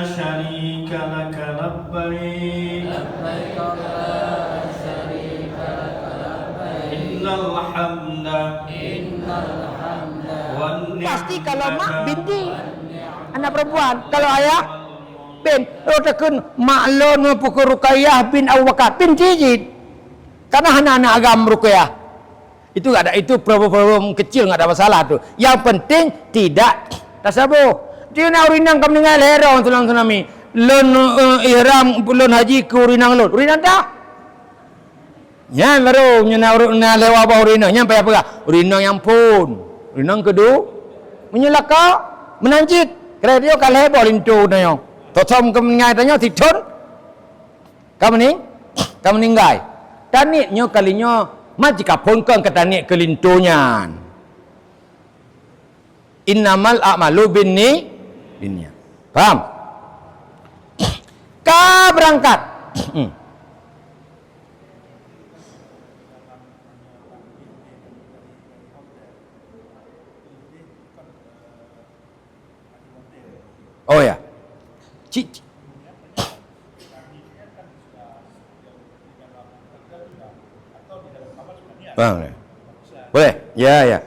شريك لك لبيك لبيك لا شريك لك لبيك إن الحمد إن الحمد Pasti kalau mak binti anak perempuan, kalau ayah bin. Kalau takkan mak lon pukul Ruqayyah bin Abu Bakar bin Jijid. Karena anak-anak agam Ruqayyah. Itu ada, itu problem kecil, nggak ada masalah tuh. Yang penting tidak tasabuh. Dia nak urinang kamu dengar lerong tulang tsunami. Lon ihram lon haji ke urinang lon. Urinang tak? Nya baru nya lewat bawah urinang. Nya payah apa? Urinang yang pun. Urinang kedua menyelaka menanjit. Kira dia kalau heboh lintu nanya. Totom kamu dengar tanya titun. Kamu ninggai. Tanitnya kalinya majika pun kan ketanik kelintunya. Innamal a'malu binniat. Paham? Ka berangkat. Oh ya. Bang, boleh? Ya.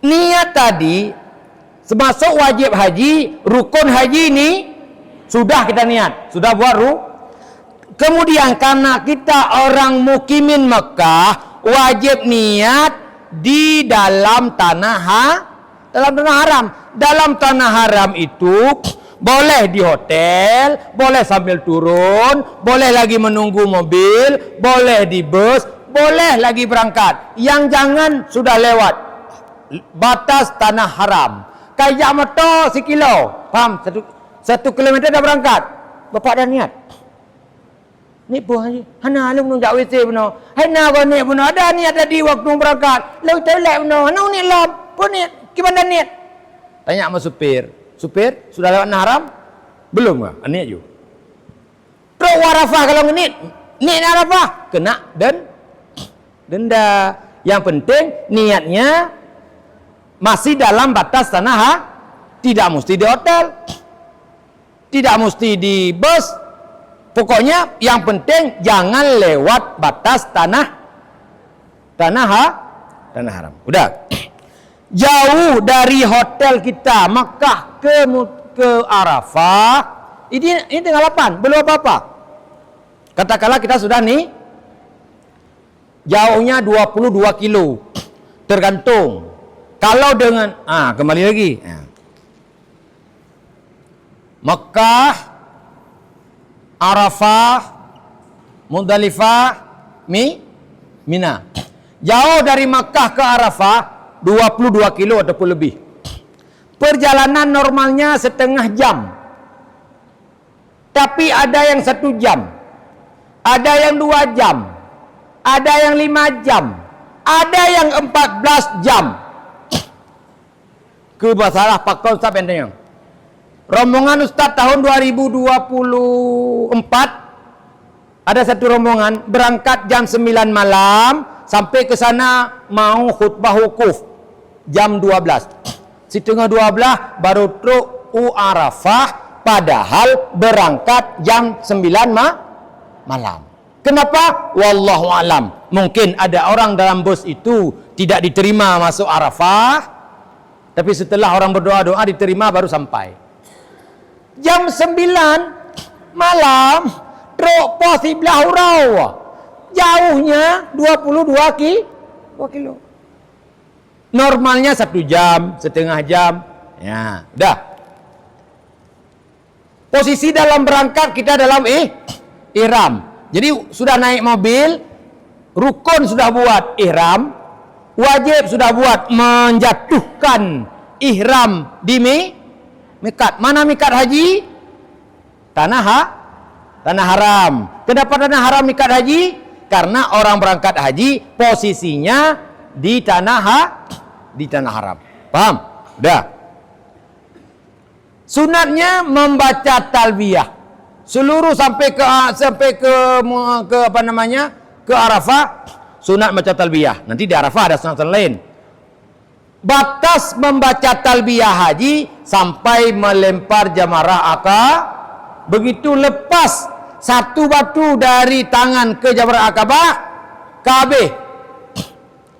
Niat tadi termasuk wajib haji, rukun haji ini sudah kita niat, sudah buat Kemudian karena kita orang mukimin Mekah, wajib niat di dalam tanah haram. Dalam tanah haram itu boleh di hotel, boleh sambil turun, boleh lagi menunggu mobil, boleh di bus, boleh lagi berangkat. Yang jangan sudah lewat batas tanah haram. Kayak motor sekilo, paham? 1 kilometer dah berangkat. Bapak dah niat. Ni pun haji. Hana lu nunjuk WC benar. Hana kau niat benar. Ada niat tadi waktu berangkat. Lu toilet benar. Hana niat lap. Pun niat. Gimana niat? Tanya sama supir. Supir, sudah lewat tanah haram? Belum ke? Niat you. Terus Arafah kalau niat. Niat Arafah. Kena denda. Yang penting niatnya masih dalam batas tanah tidak mesti di hotel, tidak mesti di bus, pokoknya yang penting jangan lewat batas tanah haram. Udah jauh dari hotel kita Makkah ke Arafah, ini tanggal 8, belum apa-apa. Katakanlah kita sudah nih jauhnya 22 kilo, tergantung. Kalau dengan kembali lagi. Mekah, Arafah, Muzdalifah, Mina. Jauh dari Mekah ke Arafah 22 kilo ataupun lebih. Perjalanan normalnya setengah jam. Tapi ada yang 1 jam. Ada yang 2 jam. Ada yang 5 jam. Ada yang 14 jam. Ke masalah pakau Ustaz benteng. Rombongan Ustaz tahun 2024 ada satu rombongan berangkat jam 9 malam sampai ke sana mau khutbah wukuf jam 12. Setengah 12 baru truk Arafah padahal berangkat jam 9 malam. Kenapa? Wallahu alam. Mungkin ada orang dalam bus itu tidak diterima masuk Arafah. Tapi setelah orang berdoa-doa diterima baru sampai. Jam 9 malam truk pos sebelah hurau. Jauhnya 22 kilo. Normalnya 1 jam, setengah jam. Ya, dah. Posisi dalam berangkat kita dalam ihram. Jadi sudah naik mobil, rukun sudah buat ihram. Wajib sudah buat menjatuhkan ihram di mikat. Mana mikat haji? Tanah haram. Kenapa tanah haram mikat haji? Karena orang berangkat haji posisinya di tanah haram. Paham? Udah. Sunatnya membaca talbiyah. Seluruh sampai ke apa namanya? Ke Arafah sunat baca talbiyah. Nanti di Arafah ada sunat lain. batas membaca talbiyah haji sampai melempar jamarah akabah. Begitu lepas satu batu dari tangan ke jamarah akabah, habis.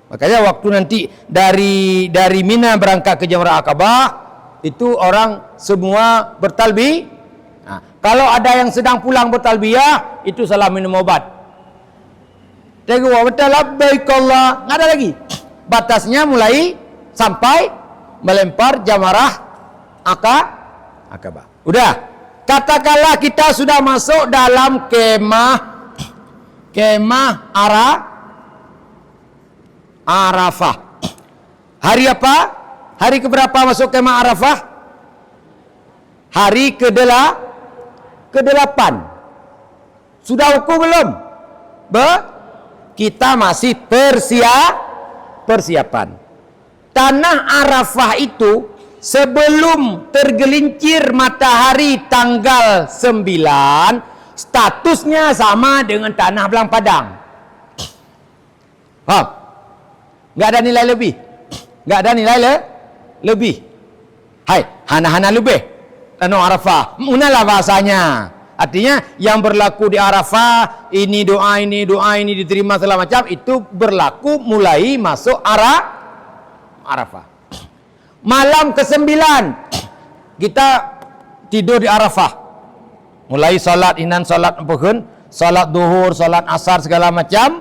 Makanya waktu nanti dari Mina berangkat ke jamarah akabah, itu orang semua bertalbiyah. Nah, kalau ada yang sedang pulang bertalbiyah, itu salah minum obat. Tengok betul labbaik Allah, nggak ada lagi. Batasnya mulai sampai melempar jamarah akabah. Udah. Katakanlah kita sudah masuk dalam kemah Arafah. Hari apa? Hari keberapa masuk kemah Arafah? Hari ke-8. Sudah ukur belum? Kita masih persiapan. Tanah Arafah itu sebelum tergelincir matahari tanggal 9, statusnya sama dengan tanah Belang Padang. Nggak ada nilai lebih. Nggak ada nilai lebih. Hai, hana-hana lebih. Tanah Arafah. Munalah bahasanya. Artinya yang berlaku di Arafah, ini doa ini diterima segala macam, itu berlaku mulai masuk Arafah. Malam ke-9 kita tidur di Arafah. Mulai salat inan, salat apa, salat duhur, salat asar segala macam.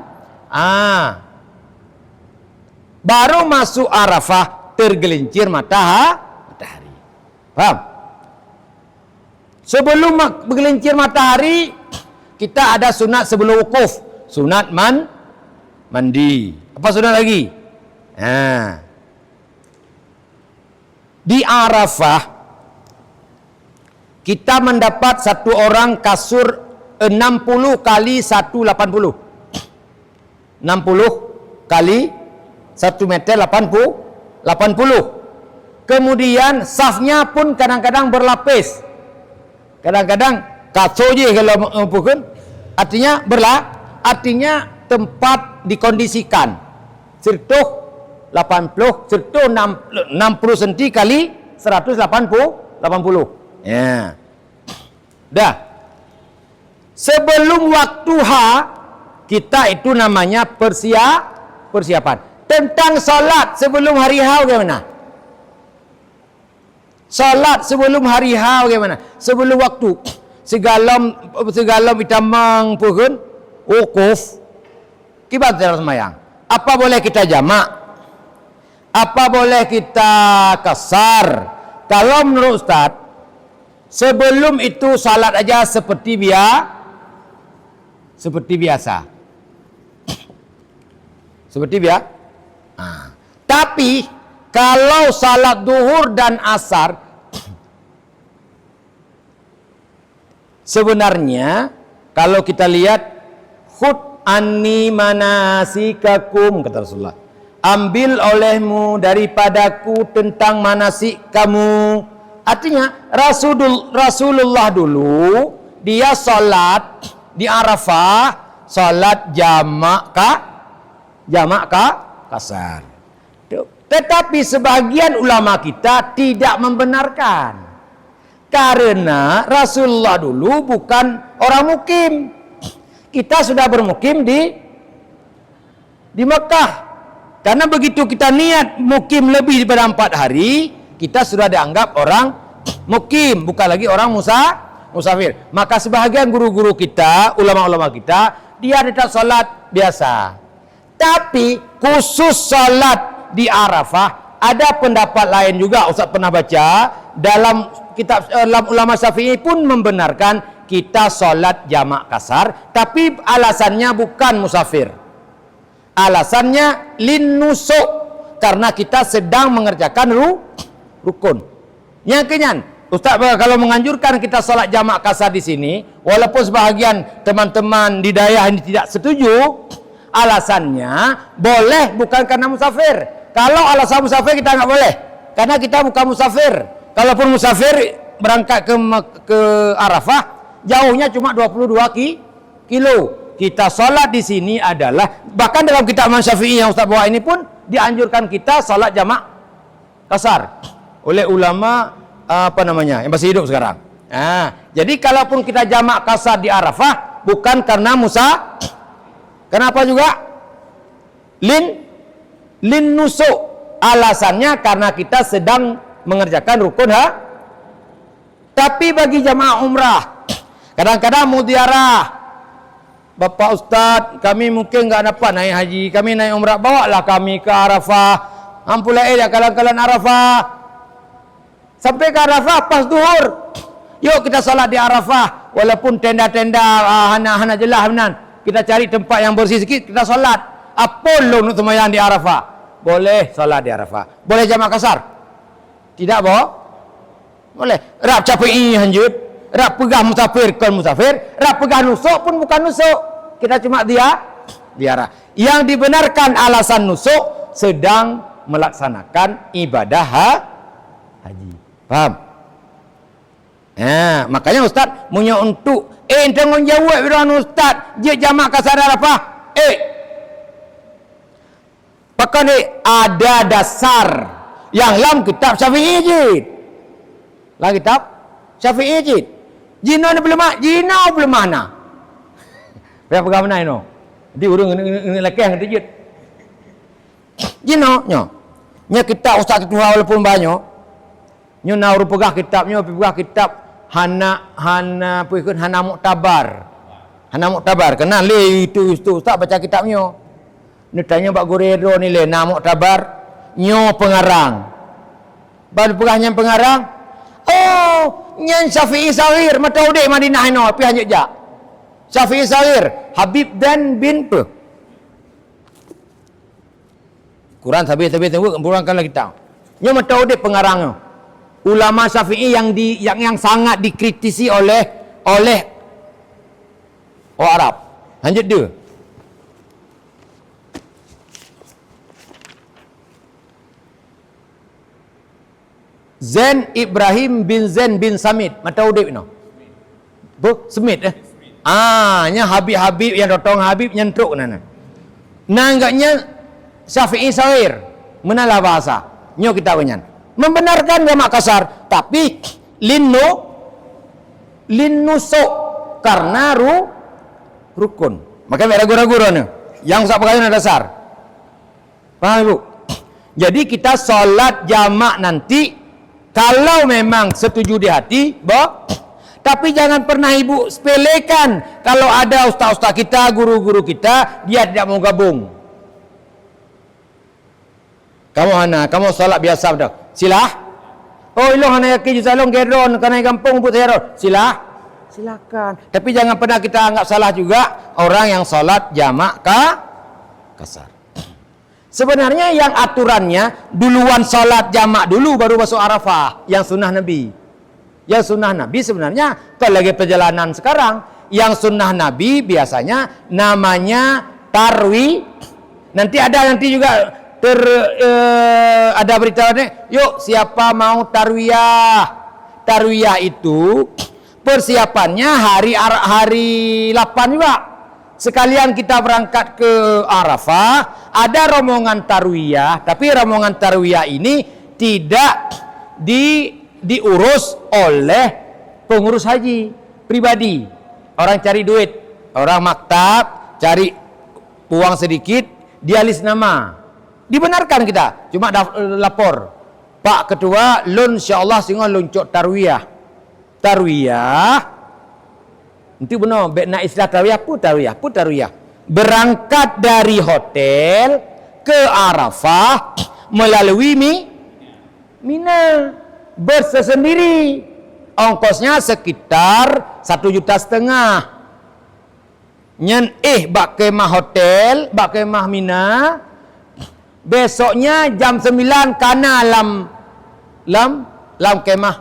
Baru masuk Arafah tergelincir matahari. Paham? Sebelum bergelincir matahari, kita ada sunat sebelum wukuf. Sunat mandi. Apa sunat lagi? Di Arafah, kita mendapat satu orang kasur 60 kali 180. 60 kali 1 meter 80. Kemudian safnya pun kadang-kadang berlapis. Kadang-kadang kaco je kalau bukan. Artinya tempat dikondisikan. Sertuh 80, sertuh 60 cm kali 180. Ya. Dah. Sebelum waktu kita itu namanya persiapan. Tentang salat sebelum hari bagaimana? Salat sebelum hari bagaimana? Sebelum waktu. Segalam itamang pun wukuf. Kibat dalam semayang. Apa boleh kita jamak? Apa boleh kita kasar? Kalau menurut Ustaz, sebelum itu salat aja seperti biasa. Seperti biasa. Tapi kalau salat duhur dan asar, sebenarnya kalau kita lihat, khud anni manasikakum, kata Rasulullah, ambil olehmu daripadaku tentang manasik kamu. Artinya Rasulullah dulu dia salat di Arafah, salat jamak kasar. Tetapi sebagian ulama kita tidak membenarkan. Karena Rasulullah dulu bukan orang mukim. Kita sudah bermukim di Mekah. Karena begitu kita niat mukim lebih daripada 4 hari, kita sudah dianggap orang mukim, bukan lagi orang musafir. Maka sebahagian guru-guru kita, ulama-ulama kita, dia tetap salat biasa. Tapi khusus salat di Arafah, ada pendapat lain juga. Ustaz pernah baca dalam kitab ulama Syafi'i pun membenarkan kita solat jamak kasar, tapi alasannya bukan musafir. Alasannya linnusuk, karena kita sedang mengerjakan rukun. Yang kenyan, Ustaz kalau menganjurkan kita solat jamak kasar di sini, walaupun sebahagian teman-teman di daerah ini tidak setuju, alasannya boleh bukan karena musafir. Kalau alasan musafir kita nggak boleh, karena kita bukan musafir. Kalaupun musafir berangkat ke Arafah, jauhnya cuma 22 kilo. Kita salat di sini adalah, bahkan dalam kitab Imam Syafi'i yang Ustaz bawa ini pun dianjurkan kita salat jamak kasar oleh ulama yang masih hidup sekarang. Jadi kalaupun kita jamak kasar di Arafah bukan karena Musa. Kenapa juga? Lin nusuk. Alasannya karena kita sedang mengerjakan rukun Tapi bagi jamaah umrah kadang-kadang mau ziarah, Bapak Ustaz, kami mungkin nggak dapat naik haji, kami naik umrah, bawalah kami ke Arafah. Ampulah kalan-kalan Arafah. Sampai ke Arafah pas zuhur. Yuk kita salat di Arafah. Walaupun tenda-tenda hana jelah benan. Kita cari tempat yang bersih sikit, kita salat. Apa lo untuk sembahyang di Arafah? Boleh salat di Arafah. Boleh jamak kasar? Tidak, boleh. Rap capai hanjut. Rak pegah musafir kan musafir, rak pegah nusuk pun bukan nusuk. Kita cuma ziarah. Yang dibenarkan alasan nusuk sedang melaksanakan ibadah haji. Paham? Makanya Ustaz punya untuk tanggung jawab bilang Ustaz, dia jamak kasar Arafah. Pakai ada dasar yang dalam kitab Syafi'i jid. Lah kitab Syafi'i jid. Jina ni belum mana? Biar pegang mana ini? Di urung ini lelaki yang terjut. Jina, nya kitab ustaz ketua walaupun banyak. Nya nauru pegah kitabnya, pegah kitab Hana Muktabar. Hana Muktabar. Kenal le itu ustaz baca kitabnya. Ni tanya Pak Guredo ni le nama Muktabar, nyo pengarang. Baru pegahnya pengarang. Nyan Syafi'i Saghir mata udik Madinah ino pi hanjut jak. Syafi'i Saghir Habib dan bin pe. Quran habis kurangkanlah kita. Nyo mata udik pengarangnya. Ulama Syafi'i yang sangat dikritisi oleh orang Arab. Lanjut dia. Zain Ibrahim bin Zain bin Samit mata udip no. Semit nya Habib yang dotong Habib nyentruk nana. Nanggaknya Syafi'i Saghir menalah bahasa. Nyo kita kenyan. Membenarkan jamak kasar tapi linnusuk karena rukun. Maka ragu-ragu ni. Yang usah pakai dasar. Paham Ibu? Jadi kita solat jamak nanti kalau memang setuju di hati, tapi jangan pernah ibu sepelekan kalau ada ustaz-ustaz kita, guru-guru kita, dia tidak mau gabung. Kamu salat biasa dah. Silah. Iloh hana yakin salong geron kana kampung put hero. Silakan. Tapi jangan pernah kita anggap salah juga orang yang salat jamak kasar. Sebenarnya yang aturannya duluan salat jamak dulu baru masuk Arafah, yang sunnah Nabi. Yang sunnah Nabi sebenarnya kalau lagi perjalanan sekarang, yang sunnah Nabi biasanya namanya tarwi. Nanti juga ada berita ni, yuk siapa mau tarwiyah? Tarwiyah itu persiapannya hari 8 juga. Sekalian kita berangkat ke Arafah, ada rombongan tarwiyah, tapi rombongan tarwiyah ini tidak diurus oleh pengurus haji pribadi. Orang cari duit, orang maktab cari uang sedikit, dia list nama. Dibenarkan kita, cuma lapor. Pak Ketua, lun insyaallah singa luncuk tarwiyah. Nanti benar, nak istilah tarwiyah. Berangkat dari hotel ke Arafah melalui Mina bersendiri. Ongkosnya sekitar 1,5 juta. Nyen bak kemah hotel, bak kemah Mina. Besoknya jam 9 kana lam kemah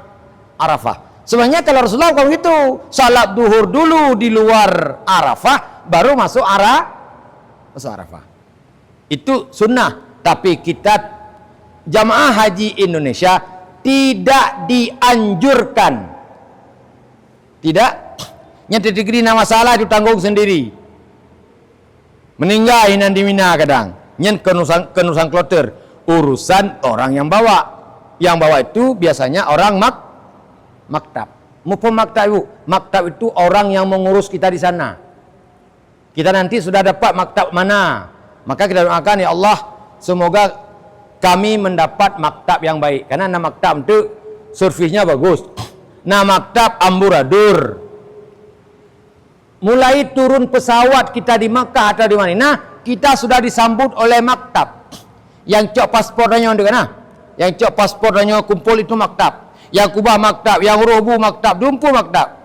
Arafah. Sebenarnya kalau Rasulullah kalau gitu, salat duhur dulu di luar Arafah, baru masuk Arafah. Itu sunnah. Tapi kita jamaah haji Indonesia tidak dianjurkan. Tidak. Yang terjadi masalah itu tanggung sendiri. Meninggal di Mina kadang. Yang kenusang kloter. Urusan orang yang bawa. Yang bawa itu biasanya orang maktab. Mumpung maktab ibu, maktab itu orang yang mengurus kita di sana. Kita nanti sudah dapat maktab mana, maka kita doakan, ya Allah, semoga kami mendapat maktab yang baik. Karena nama maktab itu servisnya bagus. Nama maktab amburadul. Mulai turun pesawat kita di Makkah atau di mana, kita sudah disambut oleh maktab. Yang cok paspornya yang mana? Yang cok paspornya kumpul itu maktab. Yang kubah maktab, yang robu maktab, dumpu maktab.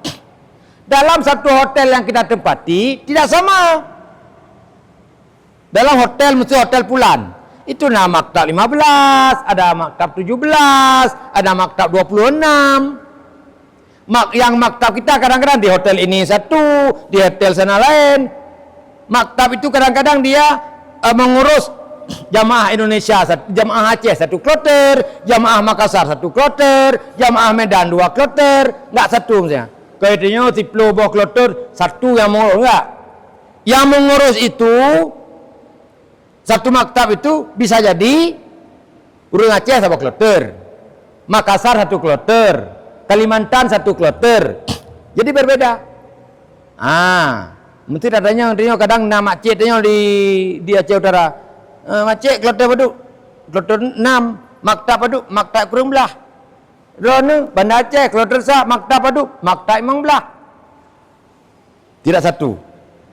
Dalam satu hotel yang kita tempati tidak sama. Dalam hotel mesti hotel Pulan. Itu nama maktab 15, ada maktab 17, ada maktab 26. Yang maktab kita kadang-kadang di hotel ini satu, di hotel sana lain. Maktab itu kadang-kadang dia mengurus jamaah Indonesia, jamaah Aceh satu kloter, jamaah Makassar satu kloter, jamaah Medan 2 kloter, enggak satu misalnya. Kayaknya 10 buah kloter, satu yang mengurus, enggak. Yang mengurus itu satu maktab itu bisa jadi Urung Aceh satu kloter, Makassar satu kloter, Kalimantan satu kloter. Jadi berbeda. Mesti adanya kadang nama Aceh di Aceh Utara. Macik kloter paduk, kloter 6, maktab paduk, maktab kurang belah. Rona Banda Aceh kloter sa maktab paduk, maktab imang belah. Tidak satu.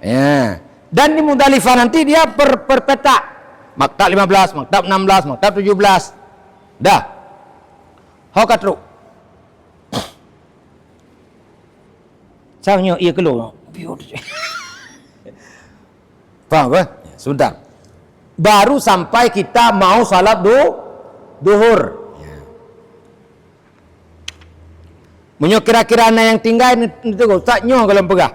Ya. Dan di Muzdalifah nanti dia per peta. Maktab 15, maktab 16, maktab 17. Dah. Hau katru. Sangnya ia keluar. Faham apa? Sebentar. Baru sampai kita mau salat duhur. Munyo kira-kira yang tinggal itu tak nyoh kalau pegah.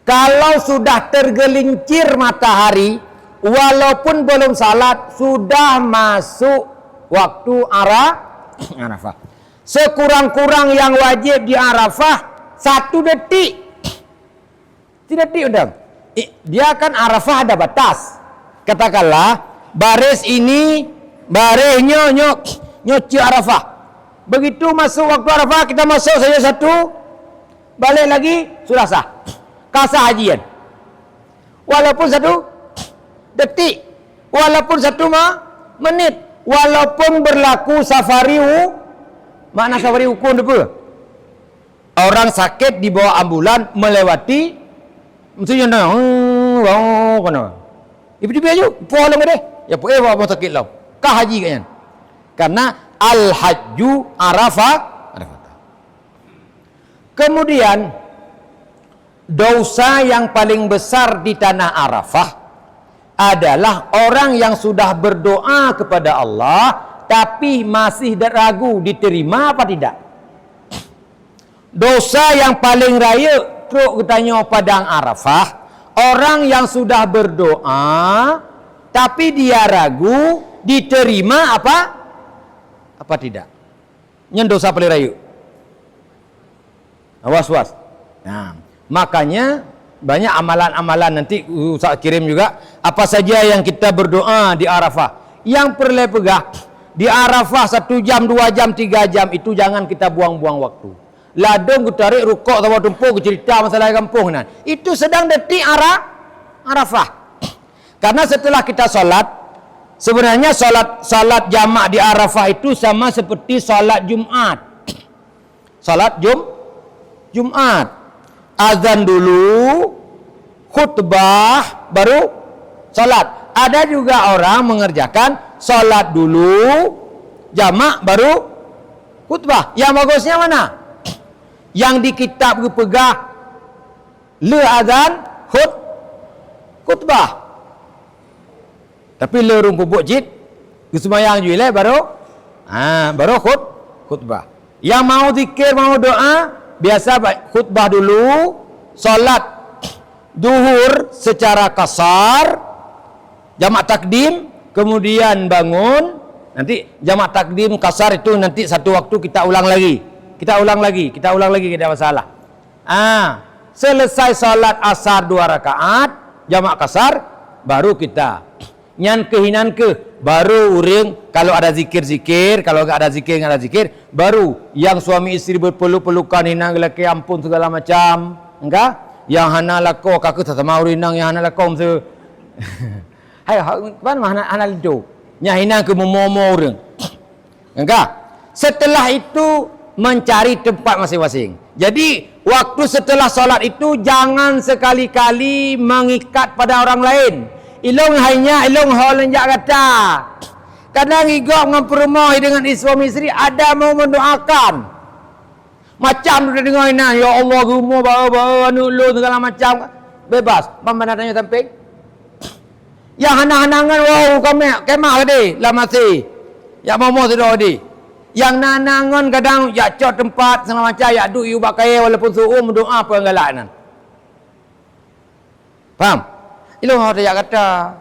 Kalau sudah tergelincir matahari, walaupun belum salat, sudah masuk waktu Arafah. Sekurang-kurang yang wajib di Arafah 1 detik. Tidak diundang. Dia kan Arafah ada batas. Katakanlah baris ini barisnya nyoci Arafah. Begitu masuk waktu Arafah kita masuk saja 1, balik lagi sudah sah. Kasah hajian. Walaupun 1 detik, walaupun 1 menit, walaupun berlaku safari makna safari hukum apa? Orang sakit dibawa ambulan melewati mesti nak kono. Ibu aja, polong deh. Ya poe bawa sakit lau. Kah haji kan? Karena al-hajju Arafah. Kemudian dosa yang paling besar di tanah Arafah adalah orang yang sudah berdoa kepada Allah tapi masih ragu diterima apa tidak. Dosa yang paling raya truk katanya padang Arafah, orang yang sudah berdoa tapi dia ragu diterima apa tidak. Yang dosa paling raya. Awas. Nah, makanya banyak amalan-amalan nanti saya kirim juga apa saja yang kita berdoa di Arafah. Yang perlu pegah di Arafah 1 jam, 2 jam, 3 jam itu jangan kita buang-buang waktu. Ladung ku tarik rukuk sama tumpuk ku cerita masalah kampung nah. Itu sedang detik Arafah. Karena setelah kita salat, sebenarnya salat jamak di Arafah itu sama seperti salat Jumat. Salat Jumat. Azan dulu, khutbah, baru salat. Ada juga orang mengerjakan salat dulu, jamak baru khutbah. Yang bagusnya mana? Yang di kitab pegah le azan khutbah. Tapi le rum pupuk jid kesemayang juile baru khutbah. Yang mau zikir, mau doa, biasa khutbah dulu, salat duhur secara kasar, jamak takdim, kemudian bangun. Nanti jamak takdim kasar itu nanti satu waktu kita ulang lagi. Kita ulang lagi, tidak masalah. Selesai salat asar 2 rakaat, jamak kasar, baru kita nyan ke hinan ke baru orang kalau ada zikir-zikir, kalau enggak ada zikir, baru yang suami isteri berpeluk-pelukan hinang lelaki ampun segala macam, enggak? Yang hana lako kakak tak mau rinang yang hana lako tu. Hai, mana hana itu? Nya hinang ke momo orang. Enggak? Setelah itu mencari tempat masing-masing. Jadi waktu setelah solat itu jangan sekali-kali mengikat pada orang lain. Ilong hanya ilong holenjak kata. Kadang igok memperumah dengan suami isteri ada mau mendoakan. Macam tu dengar ini, ya Allah gumo bawa nulu segala macam. Bebas. Mana tanya samping? Yang hanang-hanangan wow kemah tadi lah masih. Ya mau sudah tadi. Yang nanangan kadang ya cot tempat sama macam ya duk you pakai walaupun suruh mendoa penggalakan. Faham? Ilung hau tak kata.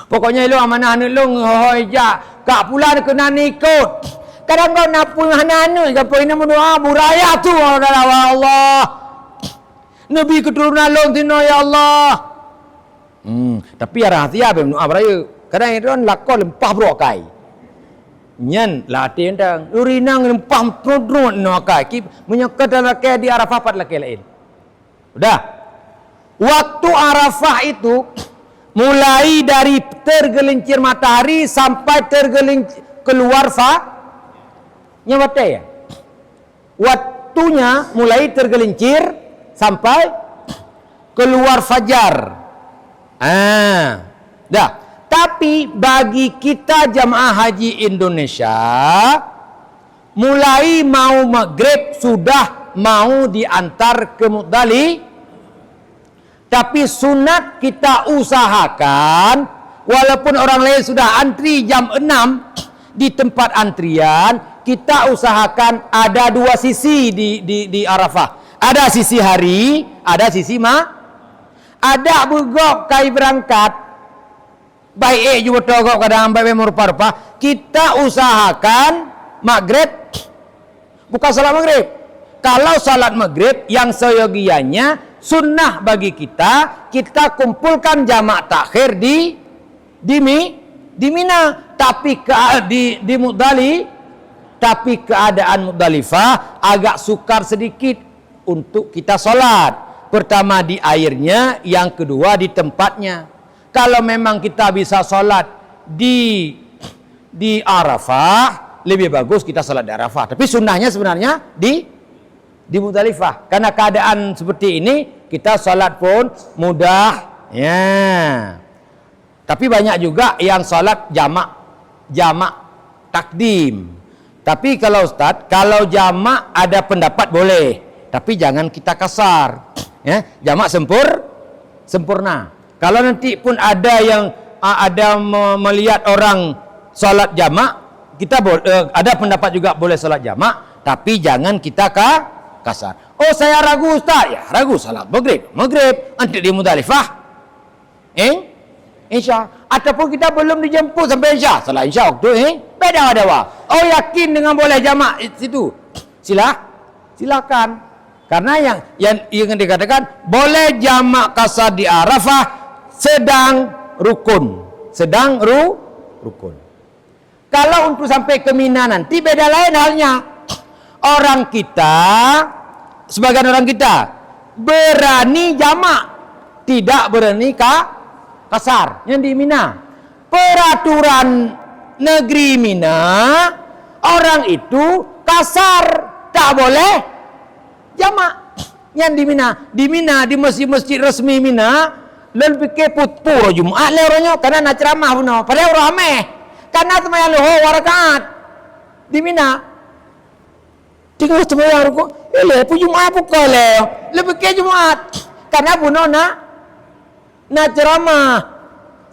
Pokoknya ilung amanah ilung hoi ja kak pula kena ikut. Kadang kau nak pun hana gapo ina mendoa buraya tu Allah. Nabi keturunan long tino ya Allah. Tapi rahasia berdoa beraya. Kadang itu lakon lempah berokai. Nyan latihan dang urinang lempah trudrun no kai menyekat laki di Arafah pat laki lain. Udah. Waktu Arafah itu mulai dari tergelincir matahari sampai keluar nyawate ya. Waktunya mulai tergelincir sampai keluar fajar. Dah. Tapi bagi kita jamaah haji Indonesia mulai mau maghrib sudah mau diantar ke Muzdalifah. Tapi sunat kita usahakan walaupun orang lain sudah antri jam 6 di tempat antrian, kita usahakan ada dua sisi di Arafah. Ada sisi hari, ada sisi ada bugok kai berangkat. Baik juga togok kadang baik merupa-rupa. Kita usahakan maghrib bukan salat maghrib. Kalau salat maghrib yang seyogianya sunnah bagi kita kumpulkan jamak takhir di Mina, tapi di Muzdalifah, tapi keadaan Muzdalifah agak sukar sedikit untuk kita salat. Pertama di airnya, yang kedua di tempatnya. Kalau memang kita bisa salat di Arafah, lebih bagus kita salat di Arafah. Tapi sunnahnya sebenarnya di Muzdalifah. Karena keadaan seperti ini, kita salat pun mudah. Ya. Tapi banyak juga yang salat jamak takdim. Tapi kalau Ustaz, kalau jamak ada pendapat boleh. Tapi jangan kita kasar. Ya, jamak sempurna. Kalau nanti pun ada yang melihat orang salat jamak, kita ada pendapat juga boleh salat jamak, tapi jangan kita kasar. Oh saya ragu Ustaz, ya ragu salat maghrib nanti di Muzdalifah. Insya. Ataupun kita belum dijemput sampai insya. Salat insya waktu beda ada. Oh yakin dengan boleh jamak situ? Silakan. Karena yang dikatakan boleh jamak kasar di Arafah sedang rukun. Kalau untuk sampai ke Mina nanti beda lain halnya. Orang kita, sebagian orang kita berani jamak, tidak berani kasar. Yang di Mina, peraturan negeri Mina, orang itu kasar tak boleh jamak. Yang di Mina, di masjid-masjid resmi Mina, lebih ke putur Jumat le orangnya karena nak ceramah pun padahal ramai karena sembahyang lohor rakaat di Mina tinggal sembahyang ruku pu Jumat pun le lebih ke Jumat karena pun nak ceramah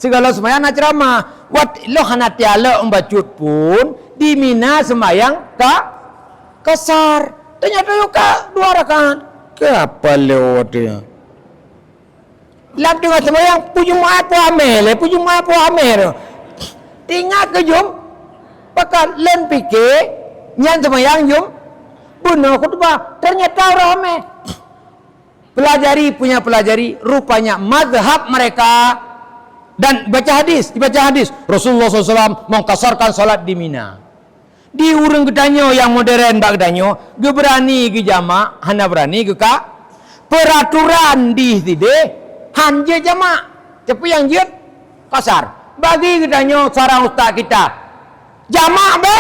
segala sembahyang nak ceramah wat lo hana tiala membacut pun di Mina sembahyang kasar ternyata juga 2 rakaat ke apa lewat dia. Lap dengan sembahyang Jumat pu amel. Tinggal ke jum pakat len fikir nyan sembahyang jum bunuh khutbah ternyata ramai. Pelajari rupanya mazhab mereka Dan dibaca hadis Rasulullah SAW mengkasarkan salat di Mina. Di urang gedanyo yang modern bak gedanyo, ge berani ge jamak, hana berani ge ka peraturan di tide hanje jamak. Tapi yang jet kasar. Bagi gedanyo sarang ustaz kita. Jamak be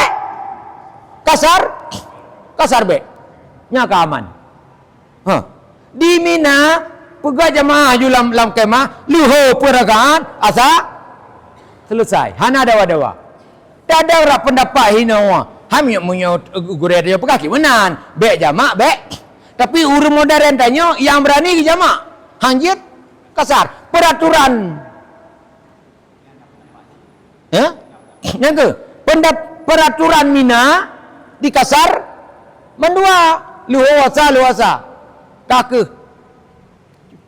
kasar be. Nya ka aman. Di Mina pegah jamaah ju lam kemah liho peragaat asa selesai. Hana dawa-dawa. Ada orang pendapat hina. Ham punya gure dia pegah kimanan. Be jamak be. Tapi urang modern tanya yang berani ke jamak. Hanjit kasar. Peraturan. Ya? Yang ke? Peraturan Mina di kasar mendua luasa. Kake.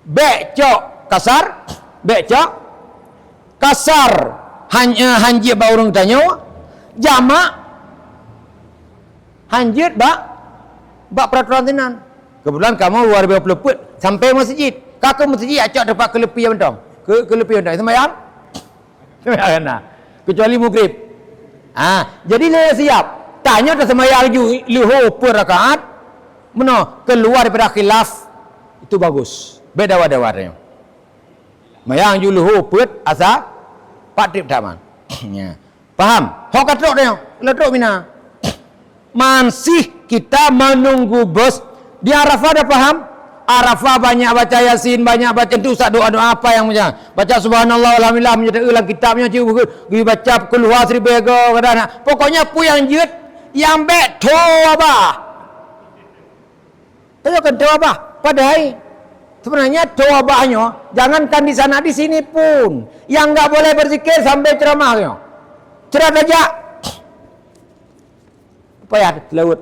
Be cok kasar hanjit ba urang tanya. Jamak hanjit bak peraturan tenan. Kebetulan kamu luar biasa peleput sampai masjid. Kakak masjid acak dapat kelepian bentang. Kelepian bentang sembahyang. Sembahyang nah. Kecuali maghrib. Jadi dia siap. Tanya tak sembahyang liho per rakaat. Mana keluar daripada khilaf itu bagus. Beda wada-wadanya. Mayang ju liho per asa pak trip taman. Ya. Paham? Hok katrok dia. Letrok Mina. Masih kita menunggu bus di Arafah. Dah paham? Arafah banyak baca Yasin, banyak baca itu doa-doa apa yang macam baca subhanallah alhamdulillah menjadi ulang kitabnya cium baca kulhu asri bego kadang. Pokoknya pu yang jut yang bet to apa? Tahu kan to apa? Padahal sebenarnya to abahnya jangankan di sana di sini pun yang enggak boleh berzikir sampai ceramahnya. Cerah saja. Apa ya? Laut.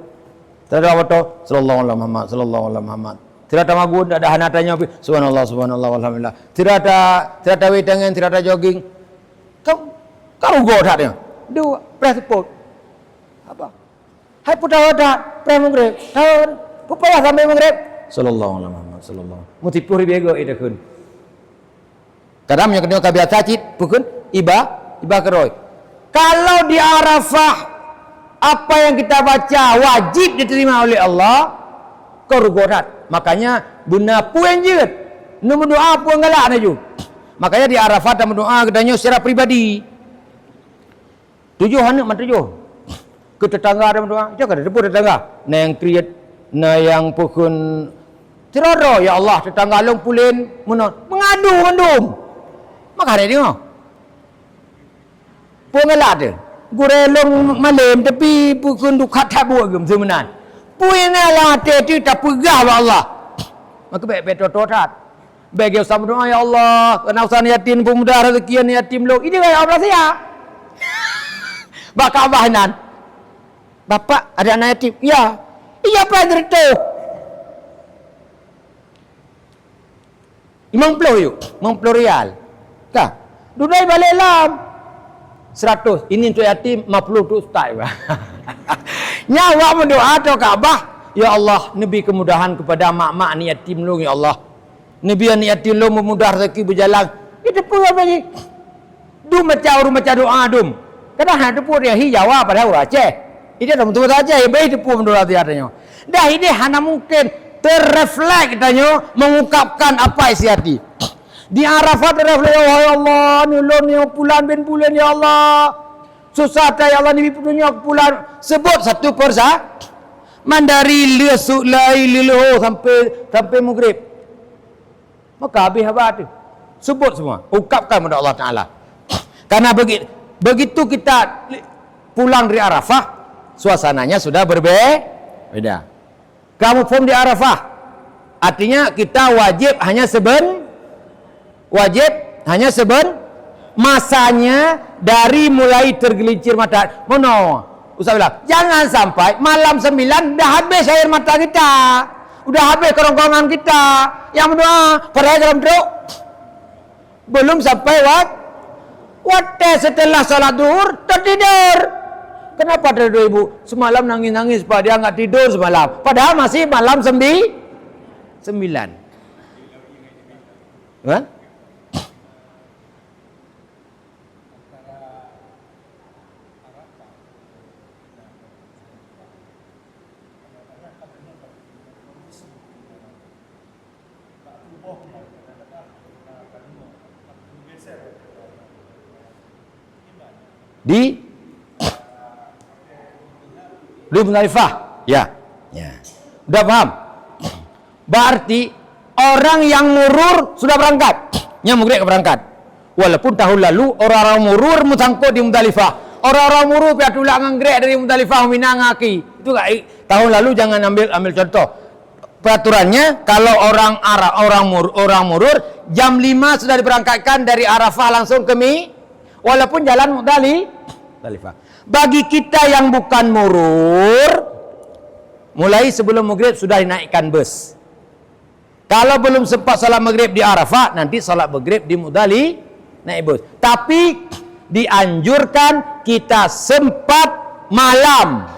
Tidak apa sallallahu alaihi Muhammad. Tidak ada magun, tidak ada hanatanya. Subhanallah, alhamdulillah. Tidak ada wedangan, tidak ada jogging. Kau go tak dia? Dua, prasepot. Apa? Hai putar dah, pramughrib. Tahun, pupaya sampai maghrib. Sallallahu alaihi Muhammad, sallallahu. Mutipur bego ida kun. Kadang yang kedua kabiat cacit, bukan iba keroy. Kalau di Arafah apa yang kita baca wajib diterima oleh Allah, korgorat. Makanya bunda puan je. Nombor doa puan galak naju. Makanya di Arafah dan berdoa kedanya secara pribadi. Tujuh anak mat tujuh. Ke tetangga ada berdoa. Jangan ada depan tetangga. Na yang kriat, na yang pukun ceroro ya Allah tetangga long pulin mengadu ngandum. Maka ada dia. Puan galak tu. Gurelong malam tapi pukun dukat tabu agam semenan. Puina lah tu tak pegah Allah. Maka baik totat. Bagi sama doa ya Allah, kena usaha yatim pemuda rezeki yatim lo. Ini kayak apa saya? Baka bahanan. Bapak ada anak yatim? Ya. Iya apa cerita? 50 yuk, 50 rial. Kah? Dudai balik lam. 100. Ini untuk yatim, 50 untuk ustaz. Nyawa mendoa atau Kaabah. Ya Allah, Nabi kemudahan kepada mak-mak ni yatim lu ya Allah. Nabi ni yatim lu memudah rezeki berjalan. Itu pun apa ni? Dum macam doa dum. Kadang ada pun dia jawab pada orang Aceh. Ini dah betul saja ya baik itu pun mendoa tiadanya. Dah ini hanya mungkin terreflek tanya mengungkapkan apa isi hati. Di Arafat terreflek ya Allah, nulun ya bulan bin bulan ya Allah. Susah ya Allah ni punya bulan sebut satu persatu. Mandari lesuk lai liloh sampai maghrib. Maka habis apa tu? Sebut semua, ungkapkan kepada Allah Taala. Karena begitu kita pulang dari Arafah, suasananya sudah berbeda. Kamu pun di Arafah, artinya kita wajib hanya masanya dari mulai tergelincir mata. Mono, Ustaz bilang, jangan sampai malam 9 dah habis air mata kita, udah habis kerongkongan kita yang berdoa pada dalam doa belum sampai waktu setelah salat zuhur tertidur. Kenapa tertidur ibu? Semalam nangis-nangis pak dia nggak tidur semalam. Padahal masih malam 9. Kan? di Muzdalifah. Ya. Udah paham? Berarti orang yang murur sudah berangkat. Nya mugrek berangkat. Walaupun tahun lalu orang-orang murur musangkut di Muzdalifah. Orang-orang murur pihak tulak nganggrek dari Muzdalifah minang ngaki. Itu tahun lalu jangan ambil contoh. Peraturannya kalau orang murur jam 5 sudah diberangkatkan dari Arafah langsung ke walaupun jalan Muzdalifah. Bagi kita yang bukan murur, mulai sebelum maghrib sudah dinaikkan bus. Kalau belum sempat salat maghrib di Arafah, nanti salat maghrib di Muzdalifah naik bus. Tapi dianjurkan kita sempat malam.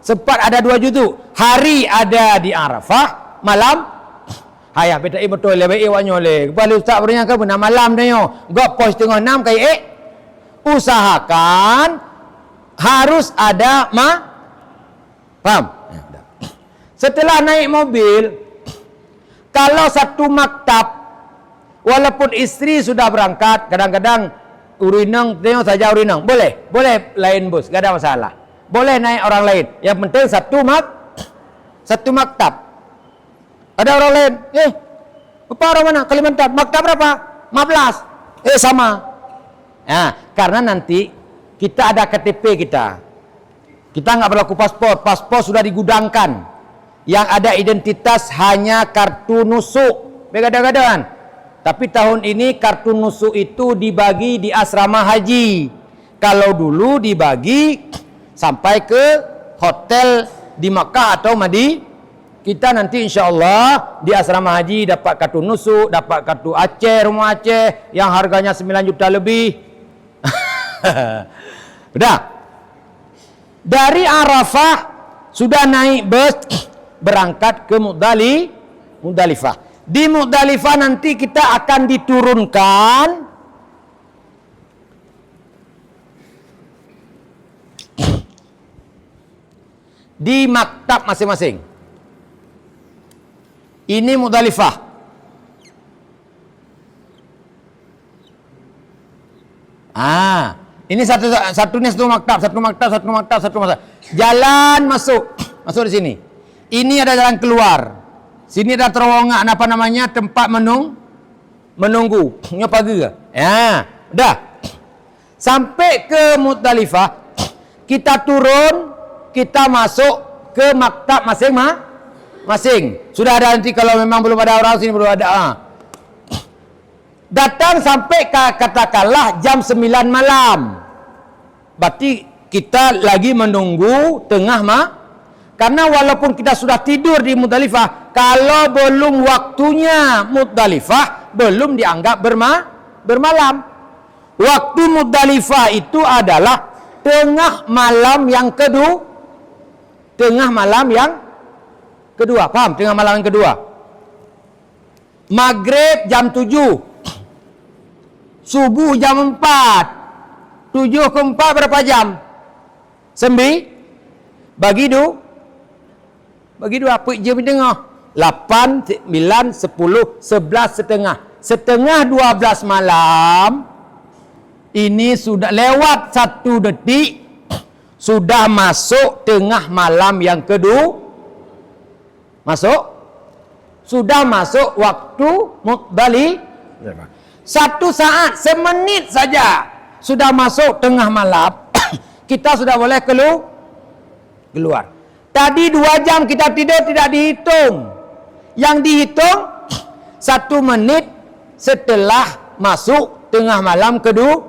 Sempat ada 2 juzuk. Hari ada di Arafah, malam hayah beta betul le baik awaknya le. Kepala ustaz bernya ke benar malam dah yo. Gak pos 5:30 kai usahakan harus ada paham? Setelah naik mobil, kalau satu maktab, walaupun istri sudah berangkat, kadang-kadang urinang, tengok saja urinang, boleh lain bus, gak ada masalah. Boleh naik orang lain. Yang penting satu maktab. Ada orang lain, apa orang mana? Kalimantan. Maktab berapa? 15. Sama. Karena nanti kita ada KTP kita. Kita nggak berlaku paspor. Paspor sudah digudangkan. Yang ada identitas hanya kartu nusuk. Begadang-gadang. Tapi tahun ini kartu nusuk itu dibagi di asrama haji. Kalau dulu dibagi sampai ke hotel di Makkah atau Madinah, kita nanti insya Allah di asrama haji dapat kartu nusuk, dapat kartu Aceh, rumah Aceh yang harganya 9 juta lebih. Udah. Dari Arafah sudah naik bus berangkat ke Muzdalifah. Di Muzdalifah nanti kita akan diturunkan di maktab masing-masing. Ini Muzdalifah. Ini satu maktab. Jalan masuk di sini. Ini ada jalan keluar. Sini ada terowongan tempat menunggu. Ini pagi ke? Dah. Sampai ke Muzdalifah, kita turun, kita masuk ke maktab masing-masing. Sudah ada nanti kalau memang belum ada orang sini belum ada. Datang sampai katakanlah jam 9 malam. Berarti kita lagi menunggu tengah karena walaupun kita sudah tidur di Muzdalifah, kalau belum waktunya Muzdalifah belum dianggap bermalam. Waktu Muzdalifah itu adalah tengah malam yang kedua. Paham? Tengah malam yang kedua. Maghrib jam 7. Subuh jam 4. 7 ke 4 berapa jam? 9. Bagi 2 apa jam di tengah? 8, 9, 10, 11 setengah. Setengah 12 malam. Ini sudah lewat 1 detik. Sudah masuk tengah malam yang kedua. Sudah masuk waktu Muzdalifah. 1 saat, semenit saja sudah masuk tengah malam. Kita sudah boleh keluar. Tadi 2 jam kita tidur tidak dihitung. Yang dihitung 1 menit setelah masuk tengah malam kedua.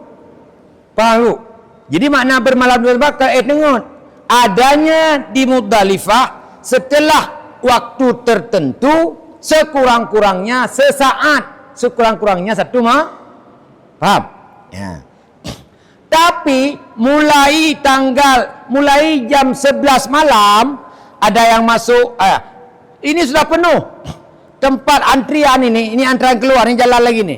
Paham? Jadi makna bermalam di Muzdalifah dengar. Adanya di Muzdalifah setelah waktu tertentu, sekurang-kurangnya sesaat, sekurang-kurangnya 1 paham? Ya. Tapi mulai jam 11 malam ada yang masuk. Ini sudah penuh tempat antrian ini antrian keluar, ini jalan lagi nih.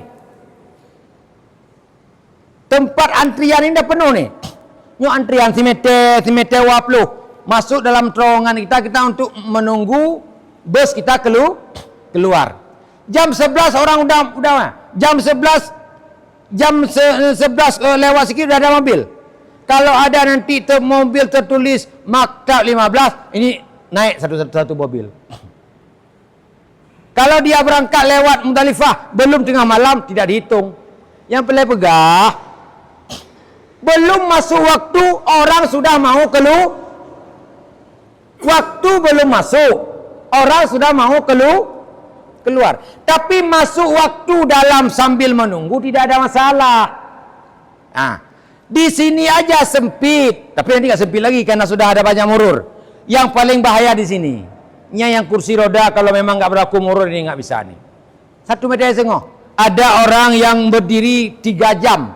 Tempat antrian ini dah penuh nih. Ini antrian simeter 20 masuk dalam terowongan kita untuk menunggu bus kita keluar. Jam 11 orang udah jam 11 lewat sikit udah ada mobil. Kalau ada nanti mobil tertulis Maktab 15, ini naik satu mobil. Kalau dia berangkat lewat Muzdalifah belum tengah malam, tidak dihitung. Yang pelai pegah, belum masuk waktu orang sudah mau keluar. Waktu belum masuk, orang sudah mau keluar. Tapi masuk waktu dalam sambil menunggu tidak ada masalah. Di sini aja sempit, tapi nanti nggak sempit lagi karena sudah ada banyak murur. Yang paling bahaya di sini, yang kursi roda kalau memang nggak berlaku murur ini nggak bisa nih. 1 meter setengah. Ada orang yang berdiri 3 jam.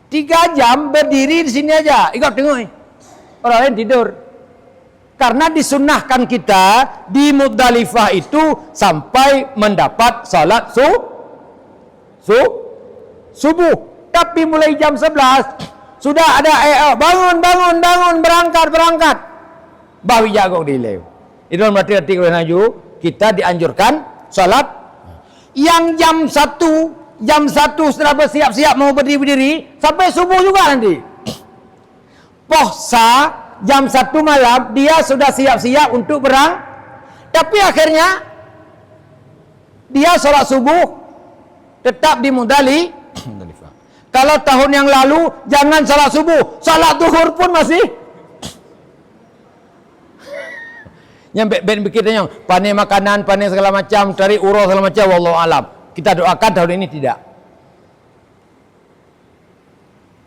3 jam berdiri di sini aja. Ikut tengok nih. Orang lain tidur. Karena disunnahkan kita di Muzdalifah itu sampai mendapat salat subuh. Tapi mulai jam 11 sudah ada bangun, berangkat. Bawi jago delay. Itu berarti artikel Naju kita dianjurkan salat yang jam 1 setelah bersiap-siap mau berdiri sampai subuh juga nanti. Puasa jam 1 malam dia sudah siap-siap untuk berang. Tapi akhirnya dia salat subuh tetap di Muzdalifah. Kalau tahun yang lalu jangan salat subuh, salat zuhur pun masih. Yang bikinnya panen makanan, panen segala macam, cari urus segala macam, wallahu alam. Kita doakan tahun ini tidak.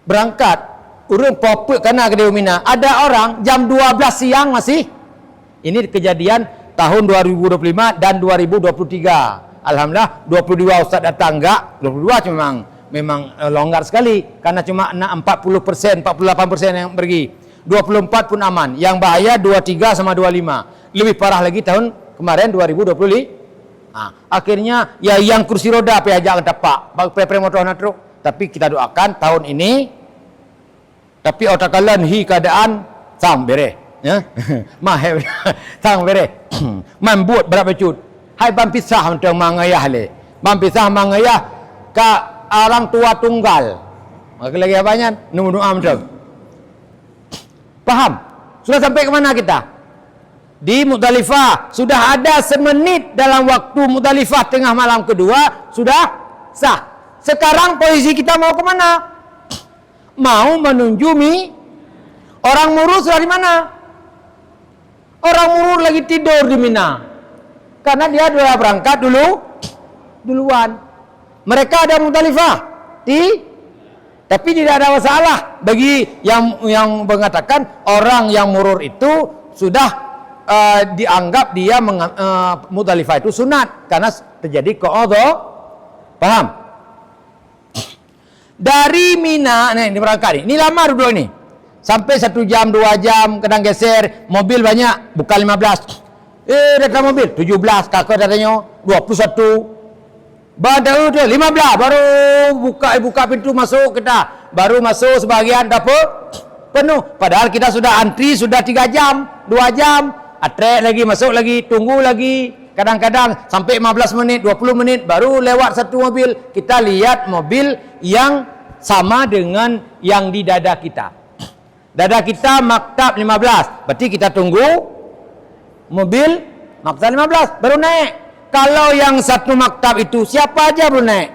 Berangkat urung popuk karena ke Mina. Ada orang jam 12 siang masih. Ini kejadian tahun 2025 dan 2023. Alhamdulillah 22 Ustaz datang enggak, 22 memang longgar sekali karena cuma 40%, 48% yang pergi. 24 pun aman. Yang bahaya 23 sama 25. Lebih parah lagi tahun kemarin 2020. Akhirnya ya yang kursi roda pe ajak tapak, pre motor na truk. Tapi kita doakan tahun ini tapi otakalan hi keadaan sang bere, ya. Mahal sang bere. Membuat berapa cut. Hai bam pisah untuk mangayah le. Bam pisah mangayah ka orang tua tunggal. Maka lagi apanya? Nunggu amdem. Paham? Sudah sampai ke mana kita? Di Muzdalifah. Sudah ada semenit dalam waktu Muzdalifah tengah malam kedua. Sudah sah. Sekarang posisi kita mau ke mana? Mau menuju orang murur sudah di mana? Orang murur lagi tidur di Mina. Karena dia sudah berangkat duluan. Mereka ada Muzdalifah, tapi tidak ada masalah bagi yang mengatakan orang yang murur itu sudah dianggap dia Muzdalifah itu sunat karena terjadi qadha. Paham? Dari Mina, nih berangkat ini lama duduk ini. Sampai 1 jam, 2 jam, kadang geser, mobil banyak, bukan 15. Datang mobil 17, kakak datanya 21. Baru 15 baru buka pintu masuk kita. Baru masuk sebagian dapur penuh. Padahal kita sudah antri sudah 3 jam, 2 jam. Atrek lagi masuk lagi, tunggu lagi. Kadang-kadang sampai 15 menit, 20 menit baru lewat satu mobil. Kita lihat mobil yang sama dengan yang di dada kita. Dada kita Maktab 15. Berarti kita tunggu mobil Maktab 15 baru naik. Kalau yang satu maktab itu siapa aja belum naik.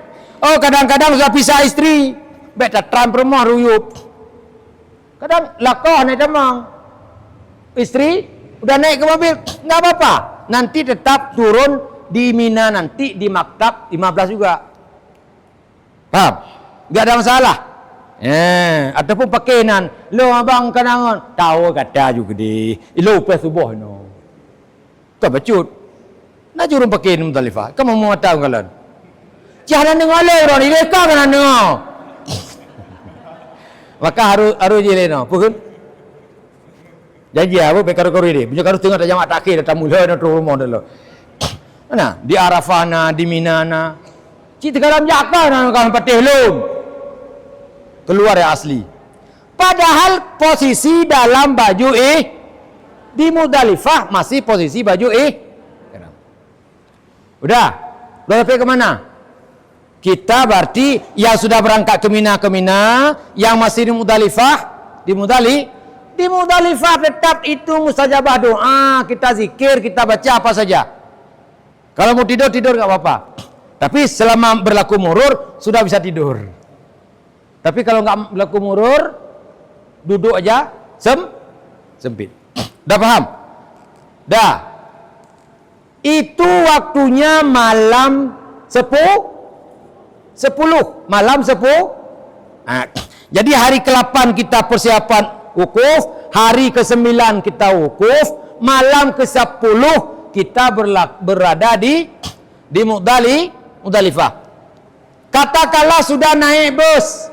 Oh kadang-kadang sudah pisah istri. Beta tram rumah ruyup. Kadang lakoh naik demang. Istri udah naik ke mobil, nggak apa-apa. Nanti tetap turun di Mina nanti di maktab 15 juga. Paham? Nggak ada masalah. Ataupun pakaian. Lo abang kanangan. Tahu kata juga di. Lo pas subuh no. Kau bacut. Nak jurung pakai Muzdalifah. Kamu mau tahu kalian? Jangan dengar le orang ini kau kan dengar. Maka harus je no. Pukul. Janji apa bekar-bekar ini. Punya harus tengok jamak takhir datang mulai nak rumah dulu. Mana? Di Arafah na, di Mina na. Cik dalam jaka na kan patih lum. Keluar yang asli. Padahal posisi dalam baju di Muzdalifah masih posisi baju Udah sampai ke mana? Kita berarti yang sudah berangkat ke Mina, yang masih di Muzdalifah tetap itu mustajabah doa, kita zikir, kita baca apa saja. Kalau mau tidur nggak apa-apa. Tapi selama berlaku murur sudah bisa tidur. Tapi kalau nggak berlaku murur, duduk aja sempit. Dah paham? Dah. Itu waktunya malam 10 malam 10. Jadi hari ke-8 kita persiapan wukuf, hari ke-9 kita wukuf, malam ke-10 kita berada di Muzdalifah. Katakanlah sudah naik bus.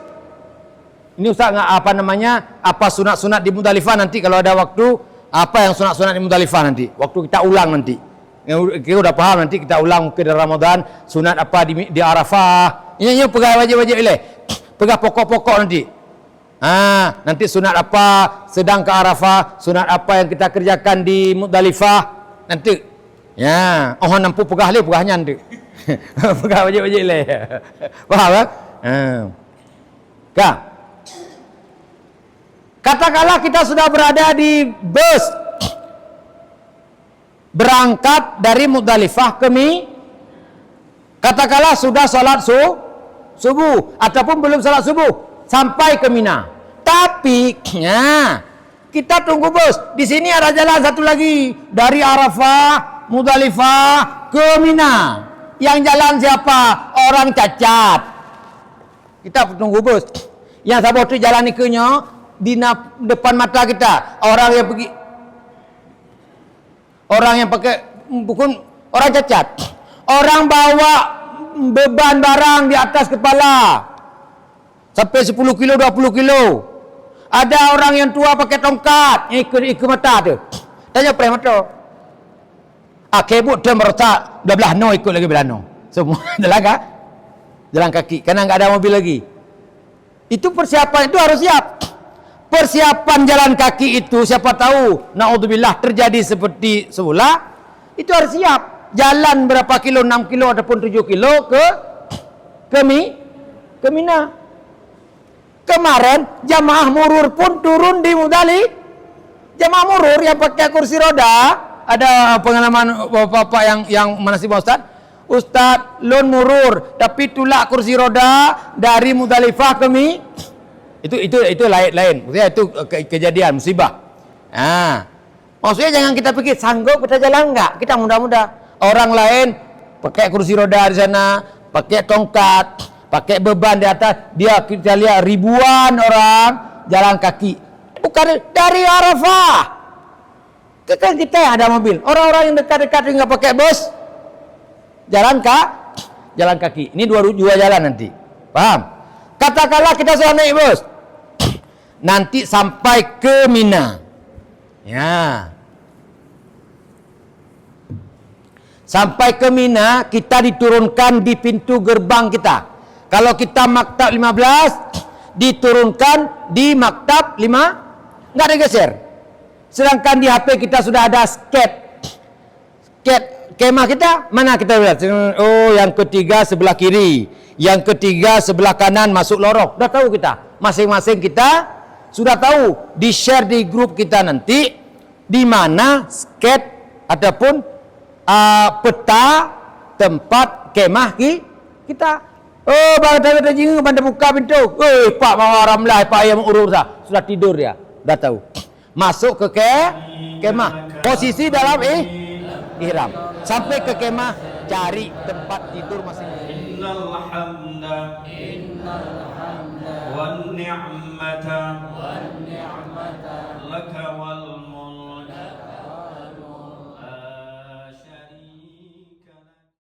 Ini Ustaz apa sunat-sunat di Muzdalifah nanti kalau ada waktu, apa yang sunat-sunat di Muzdalifah nanti. Waktu kita ulang nanti. Kita udah paham nanti kita ulang mungkin di Ramadan, sunat apa di Arafah. Ini pegang wajib-wajib ileh. Pegang pokok-pokok nanti. Nanti sunat apa sedang ke Arafah, sunat apa yang kita kerjakan di Muzdalifah nanti. Ya, nampu pegahnya nanti. Pegang wajib-wajib ileh. Paham tak? Katakanlah kita sudah berada di bus berangkat dari Muzdalifah ke Mina. Katakanlah sudah salat subuh ataupun belum salat subuh sampai ke Mina. Tapi kita tunggu bus. Di sini ada jalan satu lagi dari Arafah, Muzdalifah ke Mina. Yang jalan siapa? Orang cacat. Kita tunggu bus. Yang sabar tu jalan ikunya di depan mata kita. Orang yang pakai bukan orang cacat. Orang bawa beban barang di atas kepala. Sampai 10 kilo, 20 kilo. Ada orang yang tua pakai tongkat. Ikut mata tu. Tanya pernah mata. Kebut dia merotak. Belah no ikut lagi belah no. Semua jalan kaki. Karena enggak ada mobil lagi. Itu persiapan itu harus siap. Persiapan jalan kaki itu siapa tahu naudzubillah terjadi seperti semula, itu harus siap. Jalan berapa kilo, 6 kilo ataupun 7 kilo ke Mina. Kemarin jamaah murur pun turun di Muzdalifah. Jamaah murur yang pakai kursi roda, ada pengalaman bapak-bapak yang mana sih Ustaz? Ustaz lon murur tapi tulak kursi roda dari Muzdalifah ke Mina. Itu lain. Maksudnya itu kejadian musibah. Maksudnya jangan kita pikir sanggup kita jalan enggak. Kita mudah-mudah. Orang lain pakai kursi roda di sana, pakai tongkat, pakai beban di atas. Kita lihat ribuan orang jalan kaki. Bukan dari Arafah. Kan kita yang ada mobil. Orang-orang yang dekat-dekat enggak pakai bus. Jalan kaki. Ini dua jalan nanti. Paham? Katakanlah kita sudah naik bus. Nanti sampai ke Mina. Ya. Sampai ke Mina, kita diturunkan di pintu gerbang kita. Kalau kita maktab 15, diturunkan di maktab 5, enggak ada geser. Sedangkan di HP kita sudah ada sket kemah kita, mana kita lihat? Oh, yang ketiga sebelah kiri, yang ketiga sebelah kanan masuk lorong. Sudah tahu kita. Masing-masing kita sudah tahu, di-share di grup kita nanti di mana sket ataupun peta tempat kemah kita. Oh, bangsa jing bandar buka pintu. Pak mau ramlah, Pak yang urus sudah tidur dia. Sudah tahu. Masuk ke kemah. Posisi dalam ihram. Sampai ke kemah cari tempat tidur masing-masing. Innal hamda wan ni'mata laka wal